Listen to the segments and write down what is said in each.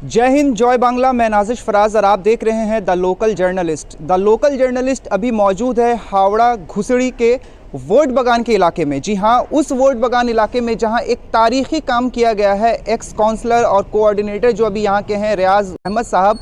जय हिंद, जय बांग्ला। मैं नाजिश फराज और आप देख रहे हैं the local journalist. The local journalist अभी मौजूद है हावड़ा घुसड़ी के वोट बगान के इलाके में। जी हाँ, उस वोट बगान इलाके में जहां एक तारीखी काम किया गया है। एक्स काउंसलर और कोऑर्डिनेटर जो अभी यहां के हैं, रियाज अहमद साहब,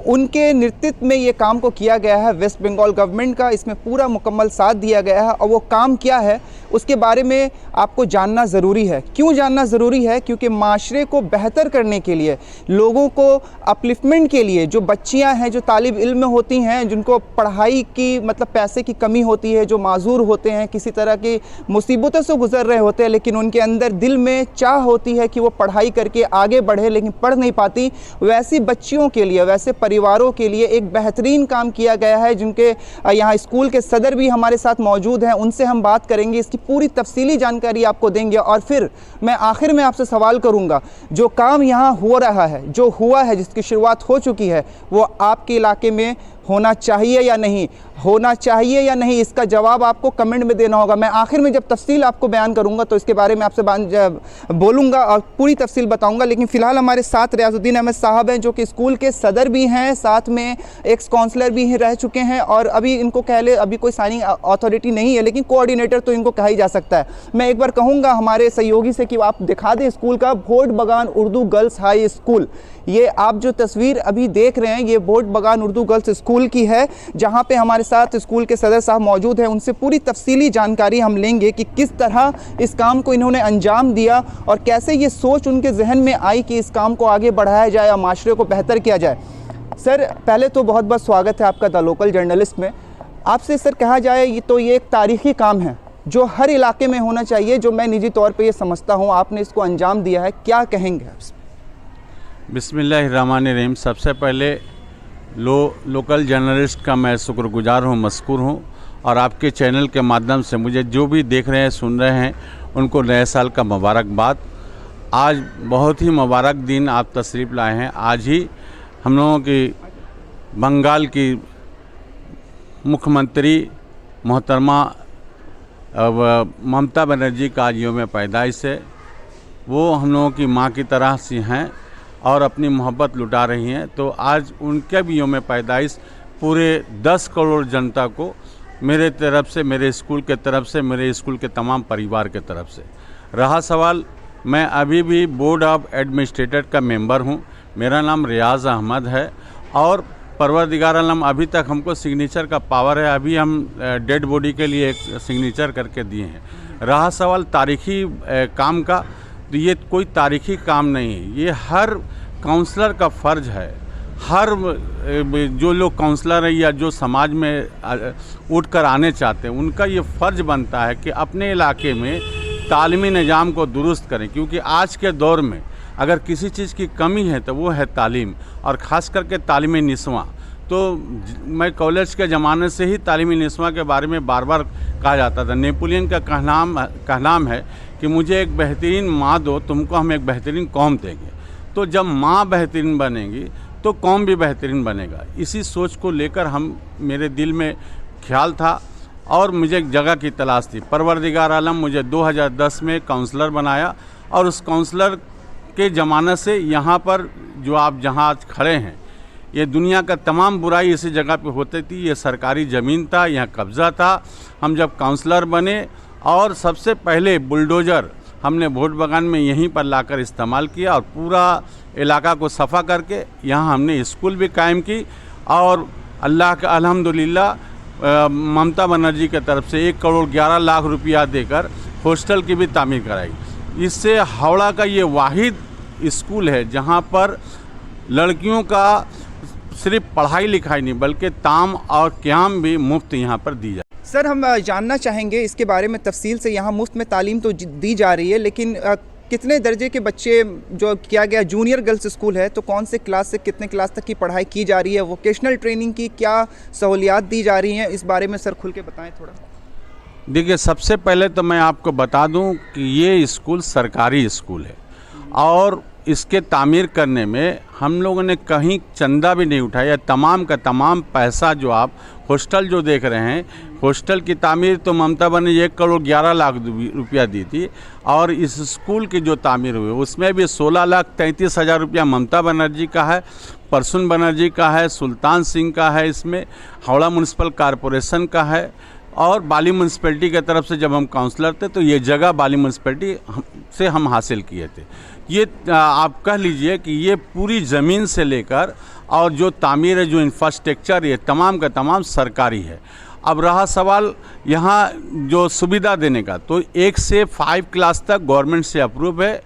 उनके नेतृत्व में ये काम को किया गया है। वेस्ट बंगाल गवर्नमेंट का इसमें पूरा मुकम्मल साथ दिया गया है और वो काम क्या है उसके बारे में आपको जानना ज़रूरी है। क्यों जानना ज़रूरी है? क्योंकि माशरे को बेहतर करने के लिए, लोगों को अपलिफ्टमेंट के लिए, जो बच्चियां हैं जो तालिब इल्म में होती हैं, जिनको पढ़ाई की मतलब पैसे की कमी होती है, जो माजूर होते हैं, किसी तरह की मुसीबतों से गुजर रहे होते हैं, लेकिन उनके अंदर दिल में चाह होती है कि वो पढ़ाई करके आगे बढ़े लेकिन पढ़ नहीं पाती, वैसी बच्चियों के लिए, वैसे परिवारों के लिए एक बेहतरीन काम किया गया है। जिनके यहाँ स्कूल के सदर भी हमारे साथ मौजूद हैं, उनसे हम बात करेंगे, इसकी पूरी तफसीली जानकारी आपको देंगे और फिर मैं आखिर में आपसे सवाल करूंगा, जो काम यहाँ हो रहा है, जो हुआ है, जिसकी शुरुआत हो चुकी है, वो आपके इलाके में होना चाहिए या नहीं, होना चाहिए या नहीं, इसका जवाब आपको कमेंट में देना होगा। मैं आखिर में जब तफसील आपको बयान करूंगा तो इसके बारे में आपसे बोलूँगा और पूरी तफसील बताऊंगा। लेकिन फ़िलहाल हमारे साथ रियाजुद्दीन अहमद साहब हैं, जो कि स्कूल के सदर भी हैं, साथ में एक्स काउंसलर भी रह चुके हैं और अभी इनको कह ले अभी कोई साइनिंग अथॉरिटी नहीं है, लेकिन कोऑर्डिनेटर तो इनको कहा ही जा सकता है। मैं एक बार कहूँगा हमारे सहयोगी से कि आप दिखा दें स्कूल का, वोट बगान उर्दू गर्ल्स हाई स्कूल। ये आप जो तस्वीर अभी देख रहे हैं, ये वोट बगान उर्दू गर्ल्स स्कूल की है, जहां पे हमारे साथ स्कूल के सदर साहब मौजूद हैं। उनसे पूरी तफसीली जानकारी हम लेंगे कि किस तरह इस काम को इन्होंने अंजाम दिया और कैसे ये सोच उनके जहन में आई कि इस काम को आगे बढ़ाया जाए और माशरे को बेहतर किया जाए। सर, पहले तो बहुत बहुत स्वागत है आपका द लोकल जर्नलिस्ट में। आपसे सर कहा जाए ये एक तारीखी काम है जो हर इलाके में होना चाहिए, जो मैं निजी तौर पर ये समझता हूँ, आपने इसको अंजाम दिया है, क्या कहेंगे आप? बिस्मिल्लाहिर्रहमानिर्रहीम। सबसे पहले लोकल जर्नलिस्ट का मैं शुक्रगुजार हूँ, मशकूर हूँ, और आपके चैनल के माध्यम से मुझे जो भी देख रहे हैं, सुन रहे हैं, उनको नए साल का मुबारकबाद। आज बहुत ही मुबारक दिन आप तशरीफ़ लाए हैं। आज ही हम लोगों की बंगाल की मुख्यमंत्री मोहतरमा ममता बनर्जी का आज यौम पैदाइश है। वो हम लोगों की माँ की तरह सी हैं और अपनी मोहब्बत लुटा रही हैं। तो आज उनके भी यौम पैदाइश पूरे 10 करोड़ जनता को मेरे तरफ से, मेरे स्कूल के तरफ से, मेरे स्कूल के तमाम परिवार के तरफ से। रहा सवाल, मैं अभी भी बोर्ड ऑफ एडमिनिस्ट्रेटर का मेंबर हूं। मेरा नाम रियाज अहमद है और परवरदिगार आलम अभी तक हमको सिग्नेचर का पावर है। अभी हम डेड बॉडी के लिए एक सिग्नेचर करके दिए हैं। रहा सवाल तारीखी काम का, तो ये कोई तारीखी काम नहीं है, ये हर काउंसलर का फ़र्ज है। हर जो लोग काउंसलर हैं या जो समाज में उठ कर आने चाहते हैं, उनका ये फ़र्ज बनता है कि अपने इलाके में तालीमी निज़ाम को दुरुस्त करें। क्योंकि आज के दौर में अगर किसी चीज़ की कमी है तो वो है तालीम, और ख़ास करके तालीमी निस्वां। तो मैं कॉलेज के ज़माने से ही तालीमी निस्वां के बारे में बार बार कहा जाता था। नेपोलियन का कहनाम है कि मुझे एक बेहतरीन माँ दो, तुमको हम एक बेहतरीन कौम देंगे। तो जब माँ बेहतरीन बनेगी तो कौम भी बेहतरीन बनेगा। इसी सोच को लेकर मेरे दिल में ख्याल था और मुझे एक जगह की तलाश थी। परवरदिगार आलम मुझे 2010 में काउंसलर बनाया और उस काउंसलर के ज़माने से यहाँ पर जो आप जहाँ आज खड़े हैं, ये दुनिया का तमाम बुराई इसी जगह पे होती थी। ये सरकारी ज़मीन था, यहाँ कब्ज़ा था। हम जब काउंसलर बने और सबसे पहले बुलडोज़र हमने वोट बगान में यहीं पर लाकर इस्तेमाल किया और पूरा इलाका को सफ़ा करके यहाँ हमने स्कूल भी कायम की और अल्लाह का अल्हम्दुलिल्लाह ममता बनर्जी की तरफ से 1 करोड़ 11 लाख रुपया देकर हॉस्टल की भी तामीर कराई। इससे हावड़ा का ये वाहिद स्कूल है जहाँ पर लड़कियों का सिर्फ पढ़ाई लिखाई नहीं बल्कि ताम और क़याम भी मुफ्त यहाँ पर दी जाए। सर, हम जानना चाहेंगे इसके बारे में तफसील से। यहाँ मुफ्त में तालीम तो दी जा रही है, लेकिन कितने दर्जे के बच्चे, जो किया गया जूनियर गर्ल्स स्कूल है, तो कौन से क्लास से कितने क्लास तक की पढ़ाई की जा रही है? वोकेशनल ट्रेनिंग की क्या सहूलियात दी जा रही हैं? इस बारे में सर खुल के बताएं थोड़ा। देखिए, सबसे पहले तो मैं आपको बता दूं कि ये स्कूल सरकारी स्कूल है और इसके तामीर करने में हम लोगों ने कहीं चंदा भी नहीं उठाया। तमाम का तमाम पैसा जो आप हॉस्टल जो देख रहे हैं, हॉस्टल की तामीर तो ममता बनर्जी 1,11,00,000 रुपया दी थी, और इस स्कूल की जो तामीर हुई उसमें भी 16,33,000 रुपया ममता बनर्जी का है, प्रसून बनर्जी का है, सुल्तान सिंह का है, इसमें हावड़ा म्यूनसिपल कॉरपोरेशन का है, और बाली म्यूनसिपैलिटी की तरफ से जब हम काउंसलर थे तो ये जगह बाली म्यूनसिपैलिटी से हम हासिल किए थे। ये आप कह लीजिए कि ये पूरी ज़मीन से लेकर और जो तामीर है, जो इंफ्रास्ट्रक्चर, ये तमाम का तमाम सरकारी है। अब रहा सवाल यहाँ जो सुविधा देने का, तो 1 से 5 क्लास तक गवर्नमेंट से अप्रूव है,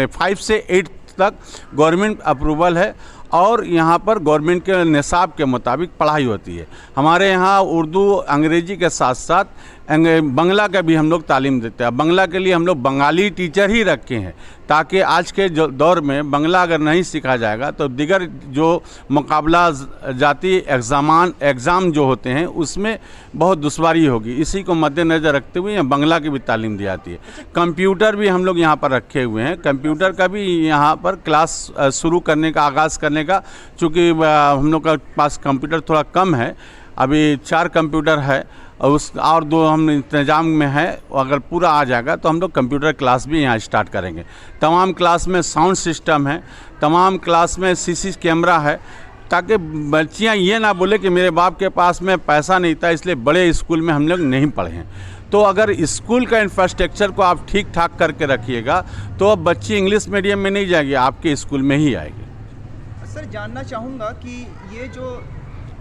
5 से 8 तक गवर्नमेंट अप्रूवल है, और यहाँ पर गवर्नमेंट के निसाब के मुताबिक पढ़ाई होती है। हमारे यहाँ उर्दू अंग्रेजी के साथ साथ बंगला का भी हम लोग तालीम देते हैं। बंगला के लिए हम लोग बंगाली टीचर ही रखे हैं, ताकि आज के जो दौर में बंगला अगर नहीं सीखा जाएगा तो दिगर जो मुकाबला जाती एग्ज़ाम जो होते हैं उसमें बहुत दुश्वारी होगी। इसी को मद्देनज़र रखते हुए यहाँ बंगला की भी तालीम दी जाती है। कंप्यूटर भी हम लोग यहाँ पर रखे हुए हैं, कंप्यूटर का भी यहाँ पर क्लास शुरू करने का, आगाज़ करने का, चूँकि हम लोग के पास कंप्यूटर थोड़ा कम है, अभी 4 कंप्यूटर है और 2 हम इंतजाम में है। अगर पूरा आ जाएगा तो हम लोग कंप्यूटर क्लास भी यहाँ स्टार्ट करेंगे। तमाम क्लास में साउंड सिस्टम है, तमाम क्लास में सीसी कैमरा है, ताकि बच्चियाँ ये ना बोले कि मेरे बाप के पास में पैसा नहीं था इसलिए बड़े स्कूल में हम लोग नहीं पढ़े हैं। तो अगर स्कूल का इंफ्रास्ट्रक्चर को आप ठीक ठाक करके रखिएगा तो अब बच्ची इंग्लिश मीडियम में नहीं जाएगी, आपके स्कूल में ही आएगी। सर, जानना चाहूँगा कि ये जो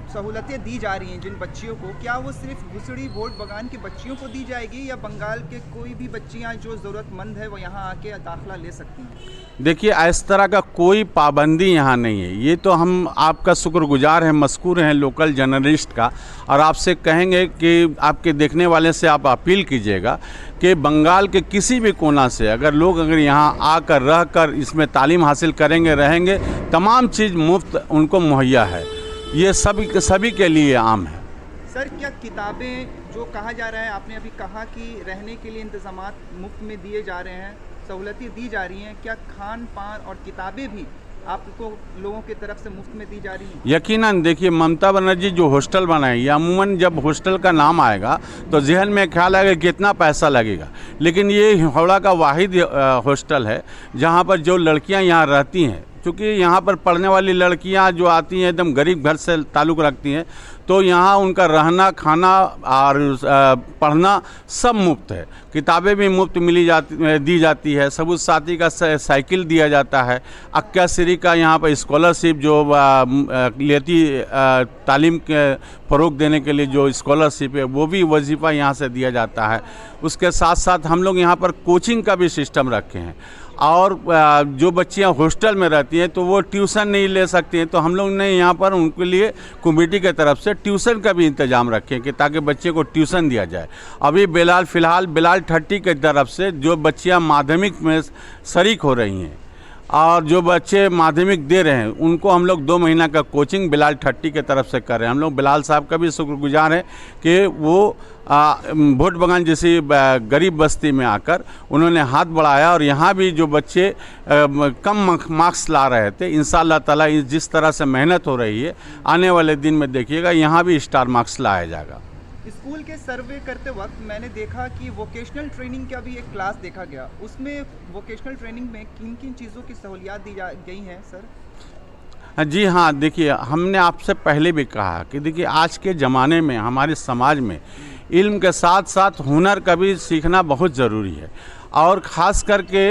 सहूलतें दी जा रही हैं जिन बच्चियों को, क्या वो सिर्फ घुसड़ी वोट बगान की बच्चियों को दी जाएगी, या बंगाल के कोई भी बच्चियां जो ज़रूरतमंद है वो यहाँ आके दाखिला ले सकती हैं? देखिए, इस तरह का कोई पाबंदी यहाँ नहीं है। ये तो हम आपका शुक्रगुजार हैं, मशकूर हैं लोकल जर्नलिस्ट का, और आपसे कहेंगे कि आपके देखने वाले से आप अपील कीजिएगा कि बंगाल के किसी भी कोना से अगर यहाँ आकर रहकर इसमें तालीम हासिल करेंगे, रहेंगे, तमाम चीज़ मुफ्त उनको मुहैया है। ये सभी के लिए आम है। सर, क्या किताबें जो कहा जा रहा है, आपने अभी कहा कि रहने के लिए इंतजामात मुफ्त में दिए जा रहे हैं, सहूलतें दी जा रही हैं, क्या खान पान और किताबें भी आपको लोगों की तरफ से मुफ्त में दी जा रही हैं? यकीनन। देखिए, ममता बनर्जी जो हॉस्टल बनाई, अमूमन जब हॉस्टल का नाम आएगा तो जहन में ख्याल आएगा कितना पैसा लगेगा, लेकिन ये हावड़ा का वाहिद हॉस्टल है जहाँ पर जो लड़कियाँ यहाँ रहती हैं, क्योंकि यहाँ पर पढ़ने वाली लड़कियाँ जो आती हैं एकदम गरीब घर से ताल्लुक़ रखती हैं, तो यहाँ उनका रहना, खाना और पढ़ना सब मुफ्त है। किताबें भी मुफ्त दी जाती है। सबूत साथी का साइकिल दिया जाता है। अक्काश्री का यहाँ पर स्कॉलरशिप जो लेती तालीम के फ़रोग देने के लिए जो स्कॉलरशिप है वो भी वजीफ़ा यहाँ से दिया जाता है। उसके साथ साथ हम लोग यहाँ पर कोचिंग का भी सिस्टम रखे हैं, और जो बच्चियां हॉस्टल में रहती हैं तो वो ट्यूशन नहीं ले सकती हैं, तो हम लोग ने यहाँ पर उनके लिए कमेटी की तरफ से ट्यूशन का भी इंतजाम रखें कि ताकि बच्चे को ट्यूशन दिया जाए। अभी फ़िलहाल बिलाल ठट्टी की तरफ से जो बच्चियां माध्यमिक में शरीक हो रही हैं और जो बच्चे माध्यमिक दे रहे हैं उनको हम लोग 2 महीना का कोचिंग बिलाल ठट्टी की तरफ से कर रहे हैं। हम लोग बिलाल साहब का भी शुक्रगुजार हैं कि वो वोट बगान जैसी गरीब बस्ती में आकर उन्होंने हाथ बढ़ाया, और यहाँ भी जो बच्चे कम मार्क्स ला रहे थे, इंशाअल्लाह ताला जिस तरह से मेहनत हो रही है, आने वाले दिन में देखिएगा यहाँ भी स्टार मार्क्स लाया जाएगा। स्कूल के सर्वे करते वक्त मैंने देखा कि वोकेशनल ट्रेनिंग का भी एक क्लास देखा गया। उसमें वोकेशनल ट्रेनिंग में किन किन चीज़ों की सहूलियात दी गई हैं सर? जी हाँ, देखिए, हमने आपसे पहले भी कहा कि देखिए आज के ज़माने में हमारे समाज में इल्म के साथ साथ हुनर का भी सीखना बहुत ज़रूरी है, और ख़ास करके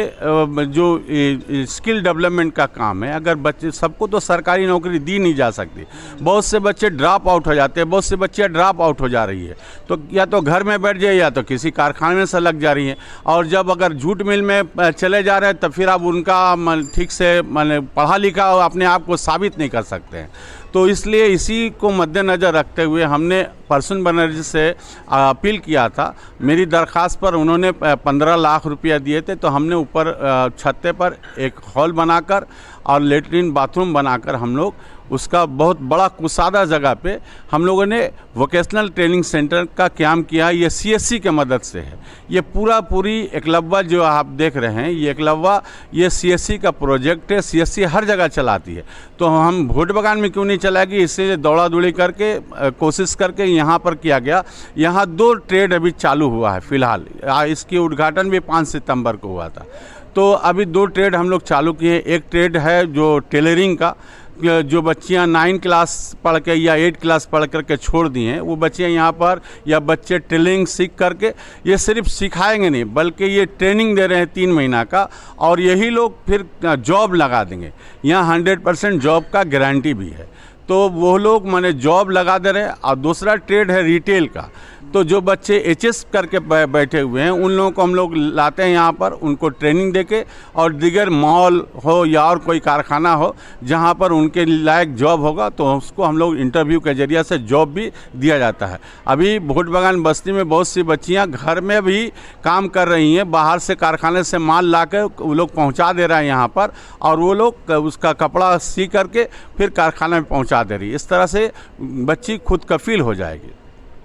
जो स्किल डेवलपमेंट का काम है। अगर बच्चे, सबको तो सरकारी नौकरी दी नहीं जा सकती, बहुत से बच्चे ड्रॉप आउट हो जाते हैं, बहुत से बच्चे ड्रॉप आउट हो जा रही है, तो या तो घर में बैठ जाए या तो किसी कारखाने से लग जा रही हैं, और जब अगर जूट मिल में चले जा रहे हैं तब फिर आप उनका ठीक से पढ़ा लिखा अपने आप को साबित नहीं कर सकते हैं। तो इसलिए इसी को मद्देनज़र रखते हुए हमने प्रसून बनर्जी से अपील किया था। मेरी दरख्वास्त पर उन्होंने 15 लाख रुपया दिए थे, तो हमने ऊपर छत्ते पर एक हॉल बनाकर और लेटरिन बाथरूम बनाकर हम लोग उसका बहुत बड़ा कुसादा जगह पे हम लोगों ने वोकेशनल ट्रेनिंग सेंटर का काम किया। ये सीएससी के मदद से है। ये पूरी एकलव्य जो आप देख रहे हैं, ये एकलव्य ये सीएससी का प्रोजेक्ट है। सीएससी हर जगह चलाती है, तो हम भोट बगान में क्यों नहीं चलाएगी? इससे दौड़ा दौड़ी करके कोशिश करके यहाँ पर किया गया। यहाँ 2 ट्रेड अभी चालू हुआ है फ़िलहाल। इसकी उद्घाटन भी 5 सितंबर को हुआ था। तो अभी 2 ट्रेड हम लोग चालू किए। एक ट्रेड है जो टेलरिंग का, जो बच्चियां 9 क्लास पढ़ के या 8 क्लास पढ़ करके छोड़ दी हैं, वो बच्चियां यहाँ पर या बच्चे टेलरिंग सीख करके ये सिर्फ सिखाएंगे नहीं बल्कि ये ट्रेनिंग दे रहे हैं 3 महीना का, और यही लोग फिर जॉब लगा देंगे। यहाँ 100% जॉब का गारंटी भी है, तो वो लोग माने जॉब लगा दे रहे हैं। और दूसरा ट्रेड है रिटेल का, तो जो बच्चे एचएस करके बैठे हुए हैं उन लोगों को हम लोग लाते हैं यहाँ पर, उनको ट्रेनिंग देके, और दिगर मॉल हो या और कोई कारखाना हो जहाँ पर उनके लायक जॉब होगा तो उसको हम लोग इंटरव्यू के जरिए से जॉब भी दिया जाता है। अभी भोट बगान बस्ती में बहुत सी बच्चियाँ घर में भी काम कर रही हैं, बाहर से कारखाने से माल ला कर वो लोग पहुँचा दे रहे हैं यहाँ पर, और वो लोग उसका कपड़ा सी करके फिर कारखाने में पहुँचा दे रही है। इस तरह से बच्ची खुद कफील हो जाएगी।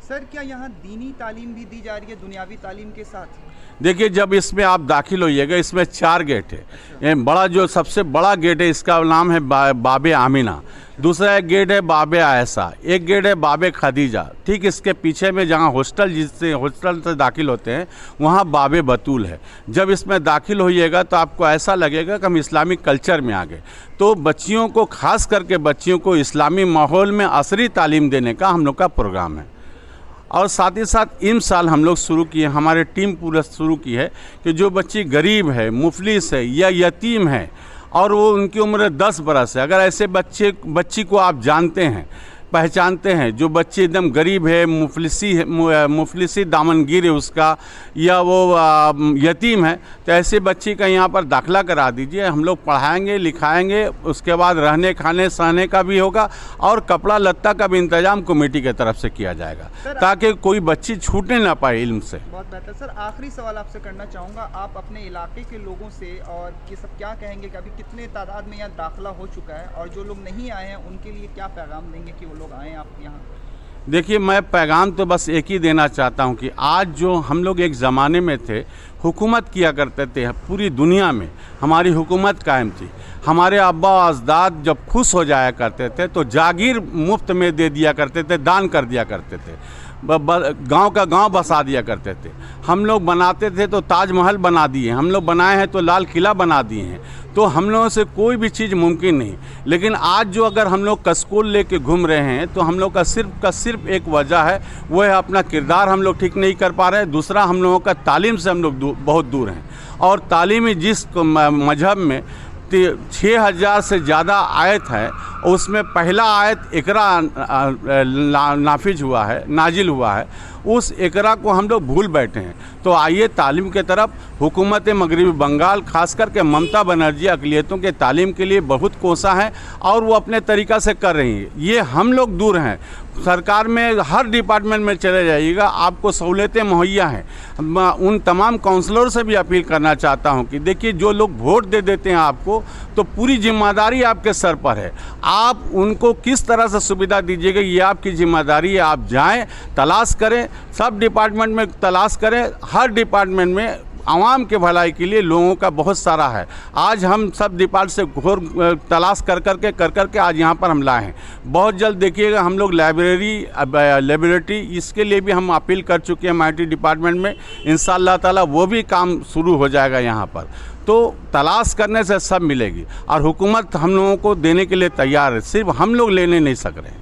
सर, क्या यहाँ दीनी तालीम भी दी जा रही है दुनियावी तालीम के साथ? देखिए, जब इसमें आप दाखिल होइएगा, इसमें 4 गेट है। ये बड़ा जो सबसे बड़ा गेट है इसका नाम है बाबे आमिना, दूसरा एक गेट है बाबे आयशा, एक गेट है बाबे खदीजा। ठीक इसके पीछे में जहाँ हॉस्टल से दाखिल होते हैं वहाँ बाबे बतूल है। जब इसमें दाखिल होइएगा तो आपको ऐसा लगेगा कि हम इस्लामिक कल्चर में आ गए। तो बच्चियों को, खास करके बच्चियों को इस्लामी माहौल में असरी तालीम देने का हम लोग का प्रोग्राम है। और साथ ही साथ इन साल हम लोग शुरू किए, हमारे टीम पूरा शुरू की है कि जो बच्ची गरीब है, मुफलिस है या यतीम है और वो उनकी उम्र 10 बरस है, अगर ऐसे बच्ची को आप जानते हैं, पहचानते हैं, जो बच्चे एकदम गरीब है, मुफलिसी दामनगीर है उसका, या वो यतीम है, तो ऐसे बच्ची का यहाँ पर दाखिला करा दीजिए। हम लोग पढ़ाएंगे, लिखाएंगे, उसके बाद रहने खाने सहने का भी होगा और कपड़ा लत्ता का भी इंतजाम कमेटी की तरफ से किया जाएगा ताकि कोई बच्ची छूटने ना पाए इल्म से। बहुत बेहतर सर, आखिरी सवाल आपसे करना चाहूँगा, आप अपने इलाके के लोगों से और ये सब क्या कहेंगे कि अभी कितने तादाद में यहाँ दाखिला हो चुका है, और जो लोग नहीं आए हैं उनके लिए क्या पैगाम देंगे कि वो लोग आएँ आप यहाँ? देखिए, मैं पैगाम तो बस एक ही देना चाहता हूँ कि आज जो हम लोग एक ज़माने में थे, हुकूमत किया करते थे, पूरी दुनिया में हमारी हुकूमत कायम थी। हमारे अब्बा अजदाद जब खुश हो जाया करते थे तो जागीर मुफ्त में दे दिया करते थे, दान कर दिया करते थे, गांव का गांव बसा दिया करते थे। हम लोग बनाते थे तो ताजमहल बना दिए, हम लोग बनाए हैं तो लाल किला बना दिए हैं। तो हम लोगों से कोई भी चीज़ मुमकिन नहीं। लेकिन आज जो अगर हम लोग कस्कूल लेके घूम रहे हैं तो हम लोग का सिर्फ एक वजह है, वो है अपना किरदार हम लोग ठीक नहीं कर पा रहे हैं। दूसरा, हम लोगों का तालीम से हम लोग बहुत दूर हैं। और तालीमी जिस मजहब में 6000 से ज़्यादा आयत है, उसमें पहला आयत इकरा नाफिज हुआ है, नाजिल हुआ है, उस इकरा को हम लोग भूल बैठे हैं। तो आइए तालीम के तरफ। हुकूमत मगरबी बंगाल खास करके ममता बनर्जी अक़लियतों के तालीम के लिए बहुत कोसा है और वो अपने तरीक़ा से कर रही है। ये हम लोग दूर हैं। सरकार में हर डिपार्टमेंट में चले जाइएगा, आपको सहूलियतें मुहैया हैं। उन तमाम काउंसलर से भी अपील करना चाहता हूं कि देखिए, जो लोग वोट दे देते हैं आपको, तो पूरी जिम्मेदारी आपके सर पर है। आप उनको किस तरह से सुविधा दीजिएगा, ये आपकी जिम्मेदारी है। आप जाएं, तलाश करें, सब डिपार्टमेंट में तलाश करें। हर डिपार्टमेंट में आवाम के भलाई के लिए लोगों का बहुत सारा है। आज हम सब डिपार्टमेंट से घोर तलाश कर करके आज यहाँ पर हम लाए हैं। बहुत जल्द देखिएगा हम लोग लेबोरेटरी इसके लिए भी हम अपील कर चुके हैं MIT डिपार्टमेंट में। इंशाअल्लाह ताला वो भी काम शुरू हो जाएगा यहाँ पर। तो तलाश करने से सब मिलेगी और हुकूमत हम लोगों को देने के लिए तैयार है, सिर्फ हम लोग लेने नहीं सक रहे हैं।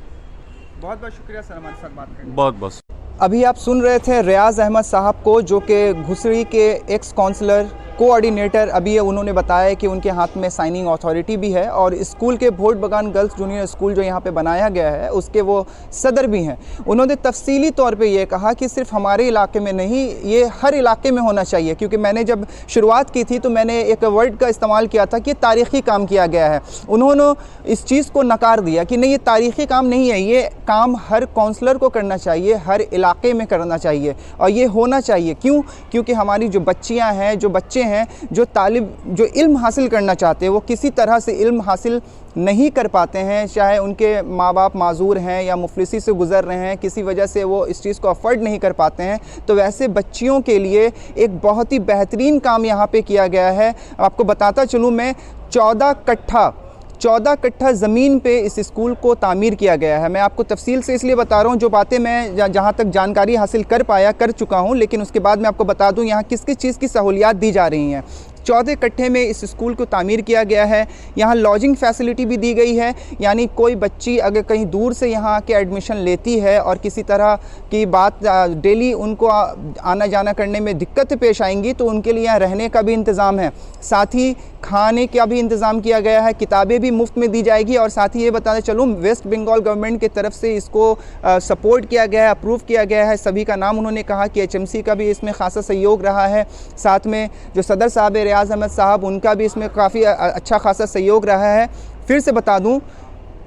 बहुत बहुत शुक्रिया सर हमारे साथ बात करने। बहुत बहुत। अभी आप सुन रहे थे रियाज अहमद साहब को, जो कि घुसड़ी के एक्स काउंसलर कोऑर्डिनेटर। अभी उन्होंने बताया कि उनके हाथ में साइनिंग अथॉरिटी भी है और स्कूल के भोट बगान गर्ल्स जूनियर स्कूल जो यहाँ पे बनाया गया है उसके वो सदर भी हैं। उन्होंने तफसीली तौर पे ये कहा कि सिर्फ हमारे इलाके में नहीं, ये हर इलाके में होना चाहिए। क्योंकि मैंने जब शुरुआत की थी तो मैंने एक वर्ड का इस्तेमाल किया था कि तारीख़ी काम किया गया है। उन्होंने इस चीज़ को नकार दिया कि नहीं, ये तारीख़ी काम नहीं है, ये काम हर काउंसलर को करना चाहिए, हर इलाके में करना चाहिए और ये होना चाहिए। क्यों? क्योंकि हमारी जो बच्चियाँ हैं, जो बच्चे हैं जो इल्म हासिल करना चाहते हैं, वो किसी तरह से इल्म हासिल नहीं कर पाते हैं, चाहे उनके माँ बाप माजूर हैं या मुफलिसी से गुज़र रहे हैं, किसी वजह से वो इस चीज़ को अफोर्ड नहीं कर पाते हैं, तो वैसे बच्चियों के लिए एक बहुत ही बेहतरीन काम यहाँ पे किया गया है। आपको बताता चलूँ मैं, 14 कट्ठा ज़मीन पे इस स्कूल को तामीर किया गया है। मैं आपको तफसील से इसलिए बता रहा हूँ, जो बातें मैं जहाँ तक जानकारी हासिल कर चुका हूँ, लेकिन उसके बाद मैं आपको बता दूँ यहाँ किस किस चीज़ की सहूलियात दी जा रही हैं। 14 कट्ठे में इस स्कूल को तामीर किया गया है। यहाँ लॉजिंग फैसिलिटी भी दी गई है, यानी कोई बच्ची अगर कहीं दूर से यहाँ आके एडमिशन लेती है और किसी तरह की बात डेली उनको आना जाना करने में दिक्कत पेश आएंगी, तो उनके लिए यहाँ रहने का भी इंतज़ाम है, साथ ही खाने का भी इंतज़ाम किया गया है, किताबें भी मुफ्त में दी जाएगी। और साथ ही ये बताते चलूँ, वेस्ट बंगाल गवर्नमेंट की तरफ से इसको सपोर्ट किया गया है, अप्रूव किया गया है। सभी का नाम उन्होंने कहा कि HMC का भी इसमें खासा सहयोग रहा है, साथ में जो सदर साहब रियाज अहमद साहब, उनका भी इसमें काफ़ी अच्छा खासा सहयोग रहा है। फिर से बता दूँ,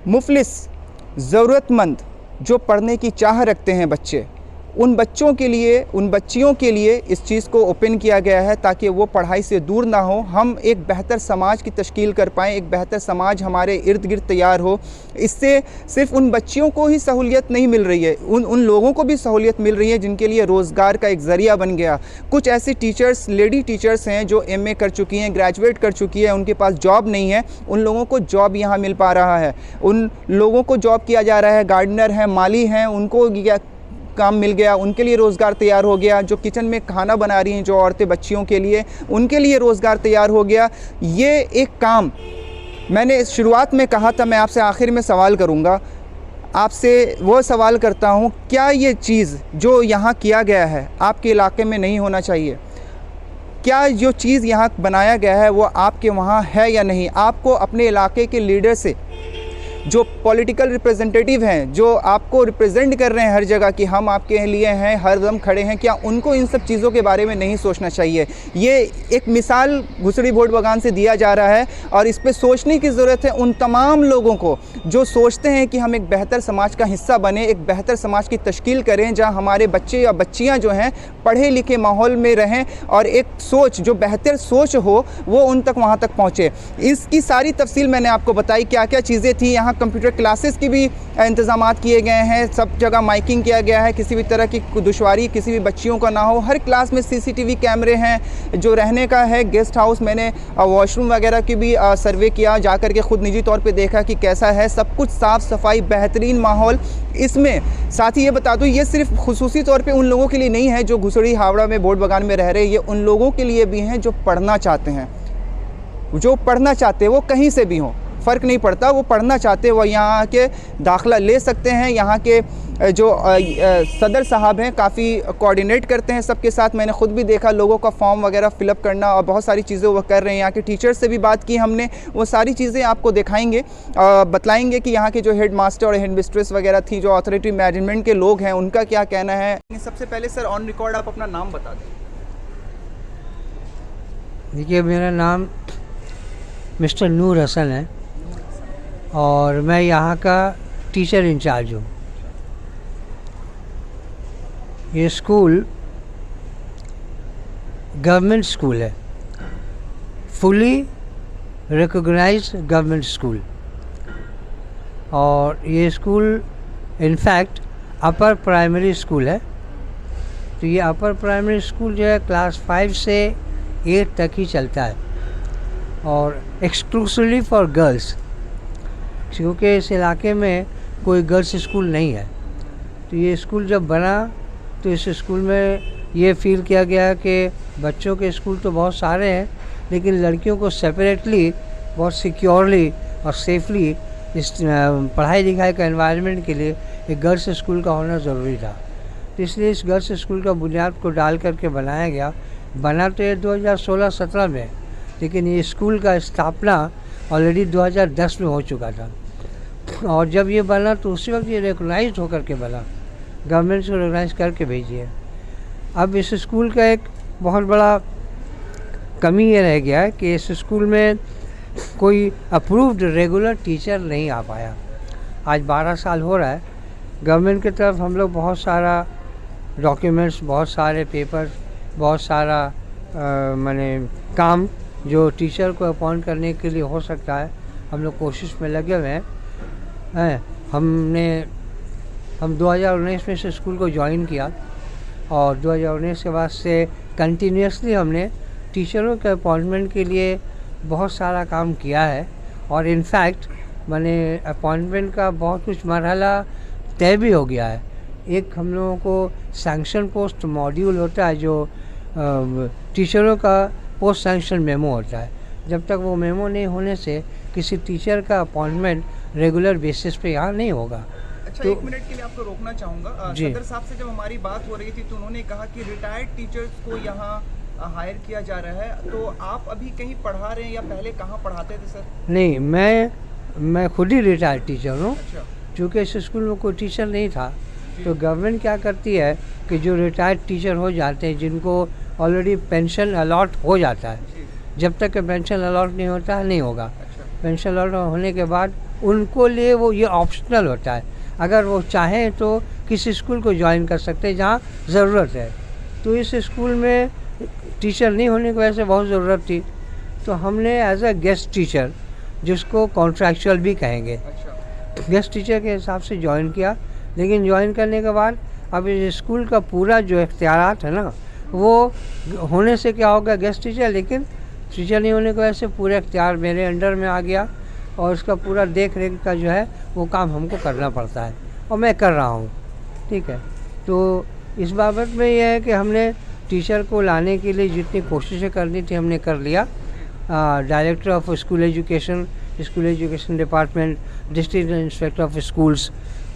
मुफलिस ज़रूरतमंद जो पढ़ने की चाह रखते हैं बच्चे, उन बच्चियों के लिए इस चीज़ को ओपन किया गया है ताकि वो पढ़ाई से दूर ना हो, हम एक बेहतर समाज की तश्कील कर पाएँ, एक बेहतर समाज हमारे इर्द गिर्द तैयार हो। इससे सिर्फ उन बच्चियों को ही सहूलियत नहीं मिल रही है, उन लोगों को भी सहूलियत मिल रही है जिनके लिए रोज़गार का एक ज़रिया बन गया। कुछ ऐसी टीचर्स, लेडी टीचर्स हैं जो MA कर चुकी हैं, ग्रेजुएट कर चुकी है, उनके पास जॉब नहीं है, उन लोगों को जॉब यहाँ मिल पा रहा है। उन लोगों को जॉब किया जा रहा है, गार्डनर हैं, माली हैं, उनको काम मिल गया, उनके लिए रोज़गार तैयार हो गया। जो किचन में खाना बना रही हैं जो औरतें बच्चियों के लिए, उनके लिए रोज़गार तैयार हो गया। ये एक काम मैंने शुरुआत में कहा था, मैं आपसे आखिर में सवाल करूँगा, आपसे वो सवाल करता हूँ, क्या ये चीज़ जो यहाँ किया गया है आपके इलाके में नहीं होना चाहिए? क्या जो चीज़ यहाँ बनाया गया है वो आपके वहाँ है या नहीं? आपको अपने इलाके के लीडर से, जो पॉलिटिकल रिप्रेजेंटेटिव हैं, जो आपको रिप्रेजेंट कर रहे हैं हर जगह कि हम आपके लिए हैं, हर दम खड़े हैं, क्या उनको इन सब चीज़ों के बारे में नहीं सोचना चाहिए? ये एक मिसाल घुसड़ी वोट बगान से दिया जा रहा है और इस पे सोचने की ज़रूरत है उन तमाम लोगों को जो सोचते हैं कि हम एक बेहतर समाज का हिस्सा बने, एक बेहतर समाज की तश्कील करें जहाँ हमारे बच्चे या बच्चियाँ जो हैं पढ़े लिखे माहौल में रहें और एक सोच, जो बेहतर सोच हो, वो उन तक वहाँ तक पहुँचे। इसकी सारी तफसील मैंने आपको बताई, क्या क्या चीज़ें थी। यहाँ कंप्यूटर क्लासेस की भी इंतज़ामात किए गए हैं, सब जगह माइकिंग किया गया है, किसी भी तरह की दुश्वारी किसी भी बच्चियों का ना हो। हर क्लास में CCTV कैमरे हैं, जो रहने का है गेस्ट हाउस, मैंने वॉशरूम वगैरह की भी सर्वे किया, जाकर के ख़ुद निजी तौर पे देखा कि कैसा है, सब कुछ साफ़ सफाई, बेहतरीन माहौल इसमें। साथ ही ये बता दूँ, ये सिर्फ खुसूसी तौर पे उन लोगों के लिए नहीं है जो घुसड़ी हावड़ा में वोट बगान में रह रहे हैं, ये उन लोगों के लिए भी हैं जो पढ़ना चाहते हैं, वो कहीं से भी हों, फ़र्क नहीं पड़ता, वो पढ़ना चाहते हैं, वो यहाँ आके दाखिला ले सकते हैं। यहाँ के जो सदर साहब हैं काफ़ी कोऑर्डिनेट करते हैं सबके साथ, मैंने ख़ुद भी देखा लोगों का फॉर्म वगैरह फ़िलअप करना और बहुत सारी चीज़ें वो कर रहे हैं। यहाँ के टीचर्स से भी बात की हमने, वो सारी चीज़ें आपको दिखाएंगे, बतलाएंगे कि यहाँ के जो हेड मास्टर और हेड मिस्ट्रेस वगैरह थी, जो अथॉरिटी मैनेजमेंट के लोग हैं, उनका क्या कहना है। सबसे पहले सर, ऑन रिकॉर्ड आप अपना नाम बता दें। देखिए, मेरा नाम मिस्टर नूर हसन है और मैं यहाँ का टीचर इंचार्ज हूँ। ये स्कूल गवर्नमेंट स्कूल है, फुली रिकॉग्नाइज्ड गवर्नमेंट स्कूल, और ये school in fact upper primary school है। तो ये अपर प्राइमरी स्कूल जो है क्लास 5 से 8 तक ही चलता है और एक्सक्लूसिवली फॉर गर्ल्स, क्योंकि इस इलाके में कोई गर्ल्स स्कूल नहीं है। तो ये स्कूल जब बना तो इस स्कूल में ये फील किया गया कि बच्चों के स्कूल तो बहुत सारे हैं, लेकिन लड़कियों को सेपरेटली बहुत सिक्योरली और सेफली इस पढ़ाई लिखाई का एनवायरनमेंट के लिए एक गर्ल्स स्कूल का होना ज़रूरी था। तो इसलिए इस गर्ल्स स्कूल का बुनियाद को डाल करके बनाया गया। बना तो ये 2016-17 में, लेकिन ये स्कूल का स्थापना ऑलरेडी 2010 में हो चुका था। और जब ये बना तो उसी वक्त ये रिकॉग्नाइज होकर के बना, गवर्नमेंट से रिकॉग्नाइज करके भेजिए। अब इस स्कूल का एक बहुत बड़ा कमी ये रह गया है कि इस स्कूल में कोई अप्रूव्ड रेगुलर टीचर नहीं आ पाया। आज 12 साल हो रहा है, गवर्नमेंट की तरफ हम लोग बहुत सारा डॉक्यूमेंट्स, बहुत सारे पेपर्स, बहुत सारा माने काम जो टीचर को अपॉइंट करने के लिए हो सकता है, हम लोग कोशिश में लगे हुए हैं। हम 2019 में से स्कूल को ज्वाइन किया और 2019 के बाद से कंटिन्यूसली हमने टीचरों के अपॉइंटमेंट के लिए बहुत सारा काम किया है। और इनफैक्ट मैंने अपॉइंटमेंट का बहुत कुछ मरहला तय भी हो गया है। एक हम लोगों को सैंक्शन पोस्ट मॉड्यूल होता है जो टीचरों का पोस्ट सैंक्शन मेमो होता है। जब तक वो मेमो नहीं होने से किसी टीचर का अपॉइंटमेंट रेगुलर बेसिस पे यहाँ नहीं होगा। अच्छा, तो 1 मिनट के लिए आपको रोकना चाहूँगा। जी। सदर साहब से जब हमारी बात हो रही थी तो उन्होंने कहा कि रिटायर्ड टीचर्स को यहाँ हायर किया जा रहा है, तो आप अभी कहीं पढ़ा रहे हैं या पहले कहाँ पढ़ाते थे सर? नहीं, मैं खुद ही रिटायर्ड टीचर हूँ। अच्छा, चूँकि इस स्कूल में कोई टीचर नहीं था, तो गवर्नमेंट क्या करती है कि जो रिटायर्ड टीचर हो जाते हैं, जिनको ऑलरेडी पेंशन अलॉट हो जाता है, जी, जब तक कि पेंशन अलॉट नहीं होता है नहीं होगा। अच्छा, पेंशन अलॉट होने के बाद उनको लिए वो ये ऑप्शनल होता है। अगर वो चाहें तो किसी स्कूल को ज्वाइन कर सकते हैं जहाँ ज़रूरत है। तो इस स्कूल में टीचर नहीं होने की वजह से बहुत ज़रूरत थी, तो हमने एज अ गेस्ट टीचर, जिसको कॉन्ट्रैक्चुअल भी कहेंगे, अच्छा, गेस्ट टीचर के हिसाब से ज्वाइन किया। लेकिन ज्वाइन करने के बाद अब इस स्कूल का पूरा जो इख्तियारात है ना, वो होने से क्या होगा गेस्ट टीचर, लेकिन टीचर नहीं होने की वजह से पूरा इख्तियार मेरे अंडर में आ गया और उसका पूरा देख रेख का जो है वो काम हमको करना पड़ता है और मैं कर रहा हूँ। ठीक है, तो इस बाबत में यह है कि हमने टीचर को लाने के लिए जितनी कोशिशें करनी थी हमने कर लिया। Director of school education department, district inspector of schools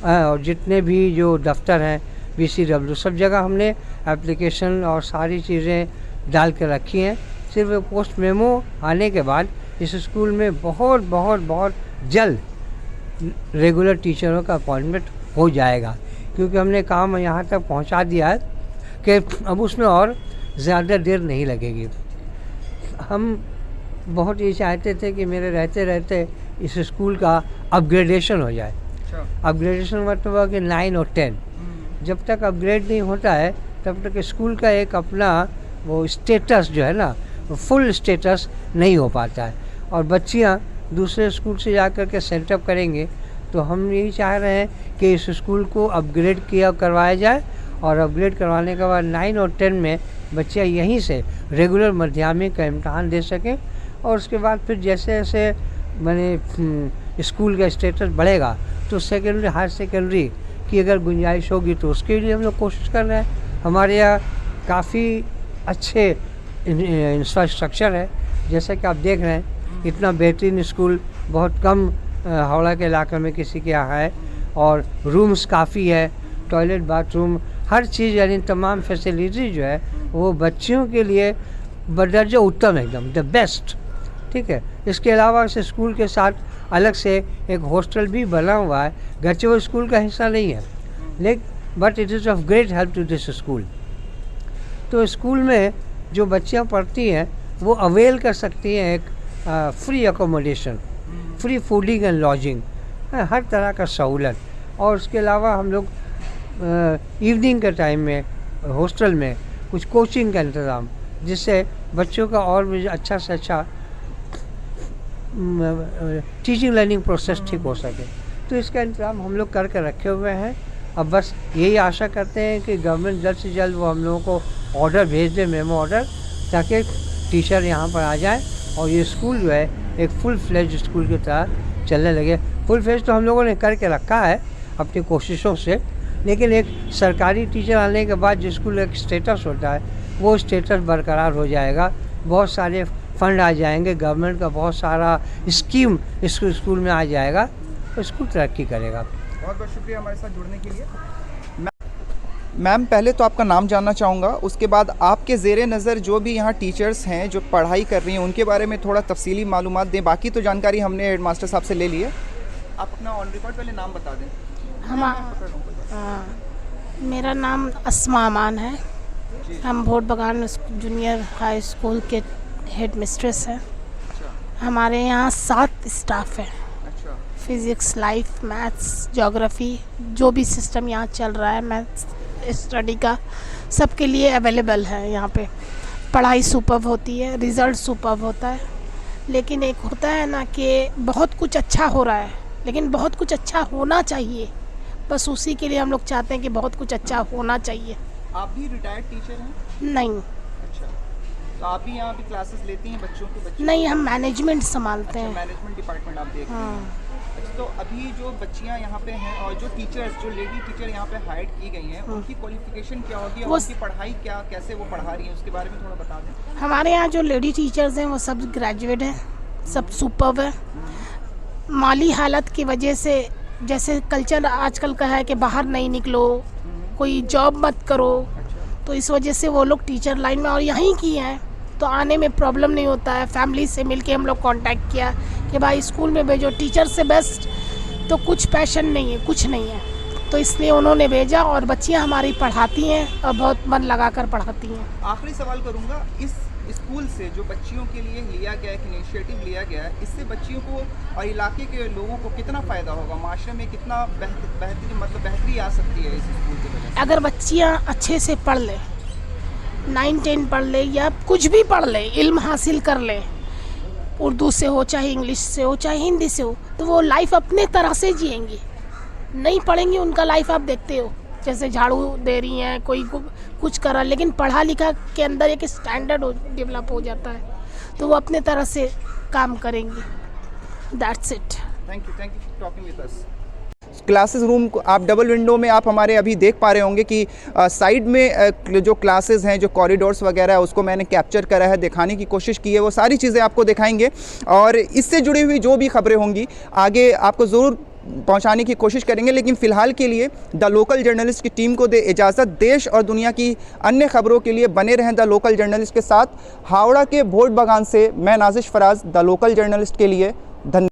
और जितने भी जो दफ्तर हैं, BCW, सब जगह हमने एप्लीकेशन और सारी चीज़ें डाल के रखी हैं। सिर्फ पोस्ट मेमो आने के बाद इस स्कूल में बहुत जल्द रेगुलर टीचरों का अपॉइंटमेंट हो जाएगा, क्योंकि हमने काम यहाँ तक पहुँचा दिया है कि अब उसमें और ज़्यादा देर नहीं लगेगी। हम बहुत ये चाहते थे कि मेरे रहते रहते इस स्कूल का अपग्रेडेशन हो जाए। अच्छा, अपग्रेडेशन मतलब हुआ कि 9 और 10, जब तक अपग्रेड नहीं होता है तब तक स्कूल का एक अपना वो स्टेटस जो है ना, फुल स्टेटस नहीं हो पाता है और बच्चियाँ दूसरे स्कूल से जा कर के सेटअप करेंगे। तो हम यही चाह रहे हैं कि इस स्कूल को अपग्रेड करवाया जाए और अपग्रेड करवाने के बाद 9 और 10 में बच्चे यहीं से रेगुलर माध्यमिक का इम्तहान दे सकें और उसके बाद फिर जैसे जैसे मैंने स्कूल का स्टेटस बढ़ेगा तो सेकेंडरी, हायर सेकेंडरी की अगर गुंजाइश होगी तो उसके लिए हम लोग कोशिश कर रहे हैं। हमारे यहाँ काफ़ी अच्छे इंफ्रास्ट्रक्चर है, जैसे कि आप देख रहे हैं, इतना बेहतरीन स्कूल बहुत कम हावड़ा के इलाके में किसी के यहाँ है और रूम्स काफ़ी है, टॉयलेट, बाथरूम, हर चीज़, यानी तमाम फैसिलिटी जो है वो बच्चियों के लिए बदर्जा उत्तम, एकदम द बेस्ट। ठीक है, इसके अलावा इस स्कूल के साथ अलग से एक हॉस्टल भी बना हुआ है, गरचे वो स्कूल का हिस्सा नहीं है, लेकिन but it is of great help to this school. तो स्कूल में जो बच्चियाँ पढ़ती हैं वो अवेल कर सकती हैं एक free accommodation, free fooding and lodging, हर तरह का सहूलत। और उसके अलावा हम लोग इवनिंग के टाइम में हॉस्टल में कुछ कोचिंग का इंतज़ाम, जिससे बच्चों का और भी अच्छा से अच्छा टीचिंग लर्निंग प्रोसेस ठीक हो सके। तो इसका इंतज़ाम हम लोग करके रखे हुए हैं। अब बस यही आशा करते हैं कि गवर्नमेंट जल्द से जल्द वो हम लोगों को ऑर्डर भेज दे, मेमो ऑर्डर, ताकि टीचर यहाँ पर आ जाए और ये स्कूल जो है एक फुल फ्लेज स्कूल की तरह चलने लगे। फुल फ्लेज तो हम लोगों ने करके रखा है अपनी कोशिशों से, लेकिन एक सरकारी टीचर आने के बाद जो स्कूल एक स्टेटस होता है वो स्टेटस बरकरार हो जाएगा, बहुत सारे फंड आ जाएंगे, गवर्नमेंट का बहुत सारा स्कीम इस स्कूल में आ जाएगा, तो स्कूल तरक्की करेगा। बहुत बहुत शुक्रिया हमारे साथ जुड़ने के लिए। मैम, पहले तो आपका नाम जानना चाहूँगा, उसके बाद आपके ज़ेरे नज़र जो भी यहाँ टीचर्स हैं जो पढ़ाई कर रही हैं उनके बारे में थोड़ा तफसीली मालूमात दें। बाकी तो जानकारी हमने हेडमास्टर साहब से ले ली है। आप अपना ऑन रिकॉर्ड पहले नाम बता दें। मेरा नाम अस्मा अमान है, हम भोट बगान जूनियर हाई स्कूल के हेड मिस्ट्रेस हैं। हमारे यहाँ 7 स्टाफ हैं, फिज़िक्स, लाइफ, मैथ्स, ज्योग्राफी, जो भी सिस्टम यहाँ चल रहा है मैथ्स स्टडी का, सबके लिए अवेलेबल है यहाँ पे। पढ़ाई सुपर्ब होती है, रिज़ल्ट सुपर्ब होता है, लेकिन एक होता है ना कि बहुत कुछ अच्छा हो रहा है, लेकिन बहुत कुछ अच्छा होना चाहिए। बस उसी के लिए हम लोग चाहते हैं कि बहुत कुछ अच्छा होना चाहिए। आप भी रिटायर्ड टीचर हैं? नहीं अच्छा, तो आप भी यहाँ पे क्लासेस लेती हैं बच्चों नहीं, हम मैनेजमेंट संभालते हैं। मैनेजमेंट डिपार्टमेंट आप देख रहे हैं। अच्छा, तो अभी जो बच्चियाँ यहाँ पे हैं और जो टीचर्स, जो लेडी टीचर यहाँ पे हायर की गई हैं, उनकी क्वालिफिकेशन क्या होगी और उनकी पढ़ाई क्या, कैसे वो पढ़ा रही हैं, उसके बारे में थोड़ा बता दें। हमारे यहाँ जो लेडी टीचर्स हैं वो सब ग्रेजुएट हैं, सब सुपर्ब है। माली हालत की वजह से, जैसे कल्चर आजकल का है कि बाहर नहीं निकलो, कोई जॉब मत करो, तो इस वजह से वो लोग टीचर लाइन में और यहीं की हैं, तो आने में प्रॉब्लम नहीं होता है। फैमिली से मिलके हम लोग कांटेक्ट किया कि भाई स्कूल में भेजो, टीचर से बेस्ट तो कुछ पैशन नहीं है, कुछ नहीं है, तो इसलिए उन्होंने भेजा और बच्चियां हमारी पढ़ाती हैं और बहुत मन लगा कर पढ़ाती हैं। आखिरी सवाल करूँगा, इस स्कूल से जो बच्चियों के लिए लिया गया एक इनिशिएटिव लिया गया है, इससे बच्चियों को और इलाके के लोगों को कितना फ़ायदा होगा, माशरे में कितना बेहतरी आ सकती है इस स्कूल की वजह से? अगर बच्चियां अच्छे से पढ़ ले, 9-10 पढ़ ले या कुछ भी पढ़ ले, इल्म हासिल कर ले, उर्दू से हो चाहे इंग्लिश से हो चाहे हिंदी से हो, तो वो लाइफ अपने तरह से जिएंगी। नहीं पढ़ेंगी उनका लाइफ आप देखते हो, जैसे झाड़ू दे रही हैं, कोई कुछ कर रहा है, लेकिन पढ़ा लिखा के अंदर एक स्टैंडर्ड डेवलप हो जाता है, तो वो अपने तरह से काम करेंगी। That's it. Thank you for talking with us. Classes room को आप डबल विंडो में आप हमारे अभी देख पा रहे होंगे कि साइड में जो क्लासेस हैं, जो कॉरिडोर्स वगैरह है, उसको मैंने कैप्चर करा है, दिखाने की कोशिश की है। वो सारी चीज़ें आपको दिखाएंगे और इससे जुड़ी हुई जो भी खबरें होंगी आगे आपको ज़रूर पहुंचाने की कोशिश करेंगे। लेकिन फ़िलहाल के लिए द लोकल जर्नलिस्ट की टीम को दे इजाज़त। देश और दुनिया की अन्य खबरों के लिए बने रहें द लोकल जर्नलिस्ट के साथ। हावड़ा के वोट बागान से मैं Nazish Faraz, the local journalist के लिए धन्यवाद।